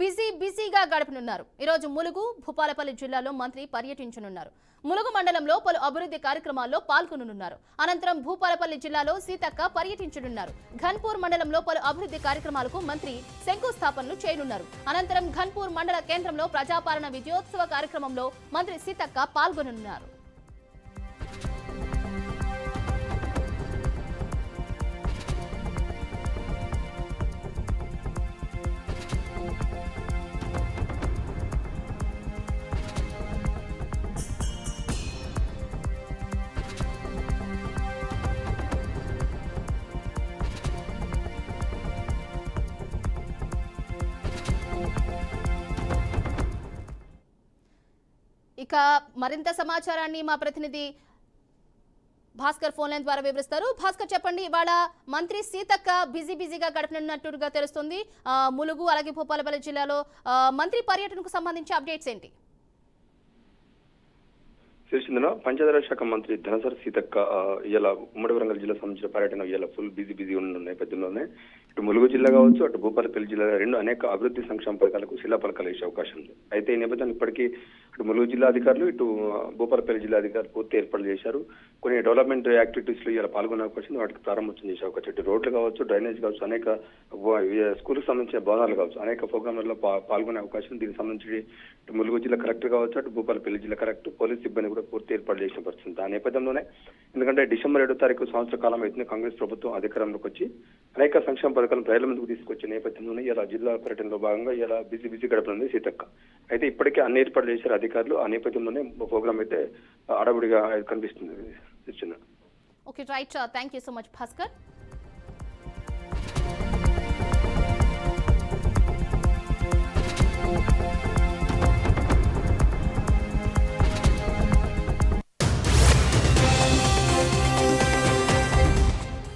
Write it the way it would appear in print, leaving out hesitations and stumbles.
బిజీగా గడపనున్నారు. ఈరోజు ములుగు, భూపాలపల్లి జిల్లాలో మంత్రి పర్యటించనున్నారు. ములుగు మండలంలో పలు అభివృద్ధి కార్యక్రమాల్లో పాల్గొననున్నారు. అనంతరం భూపాలపల్లి జిల్లాలో సీతక్క పర్యటించనున్నారు. ఘన్పూర్ మండలంలో పలు అభివృద్ధి కార్యక్రమాలకు మంత్రి శంకుస్థాపనలు చేయనున్నారు. అనంతరం ఘన్పూర్ మండల కేంద్రంలో ప్రజాపాలన విజయోత్సవ కార్యక్రమంలో మంత్రి సీతక్క పాల్గొననున్నారు. ఇక మరింత సమాచారాన్ని మా ప్రతినిధి భాస్కర్ ఫోన్ లైన్ ద్వారా వివరిస్తారు. భాస్కర్, చెప్పండి, ఇవాళ మంత్రి సీతక్క బిజీగా గడపనున్నట్టుగా తెలుస్తుంది. ములుగు అలాగే భూపాలపల్లి జిల్లాలో మంత్రి పర్యటనకు సంబంధించి అప్డేట్స్ ఏంటి? శ్రీచంద్ర పంచాయతీరాజ్ శాఖ మంత్రి ధనసరి సీతక్క ఇలా ఉమ్మడి వరంగల్ జిల్లా సంబంధించిన పర్యటన ఇలా ఫుల్ బిజీ ఉన్న నేపథ్యంలోనే ఇటు ములుగు జిల్లా కావచ్చు, అటు భూపాలపల్లి జిల్లా రెండు అనేక అభివృద్ధి సంక్షేమ పథకాలకు శిలాఫలకాలు వేసే అవకాశం ఉంది. అయితే ఈ నేపథ్యంలో ఇప్పటికీ ఇటు ములుగు జిల్లా అధికారులు, ఇటు భూపాలపల్లి జిల్లా అధికారులు పూర్తి ఏర్పాట్లు చేశారు. కొన్ని డెవలప్మెంట్ యాక్టివిటీస్ లో ఇలా పాల్గొనే అవకాశం ఉంది. వాటికి ప్రారంభోత్సవం చేసే అవకాశం, ఇటు రోడ్లు కావచ్చు, డ్రైనేజ్ కావచ్చు, అనేక స్కూల్కి సంబంధించిన భవనాలు కావచ్చు, అనేక ప్రోగ్రాంలలో పాల్గొనే అవకాశం. దీనికి సంబంధించి ఇటు ములుగు జిల్లా కలెక్టర్ కావచ్చు, అటు భూపాలపల్లి జిల్లా కలెక్టర్, పోలీస్ సిబ్బంది కూడా పూర్తి ఏర్పాటు చేసిన పరిస్థితి. ఆ నేపథ్యంలోనే ఎందుకంటే డిసెంబర్ 7వ తారీఖు సంవత్సర కాలం అయితే కాంగ్రెస్ ప్రభుత్వం అధికారంలోకి వచ్చి అనేక సంక్షేమ పథకాలను ప్రజల ముందుకు తీసుకొచ్చే నేపథ్యంలోనే ఇలా జిల్లా పర్యటనలో భాగంగా ఇలా బిజీ గడపనుంది సీతక్క. అయితే ఇప్పటికే అన్ని ఏర్పాట్లు చేశారు అధికారులు. ఆ నేపథ్యంలోనే ప్రోగ్రాం అయితే అడవుడిగా కనిపిస్తుంది. Okay, right. Thank you so much Bhaskar.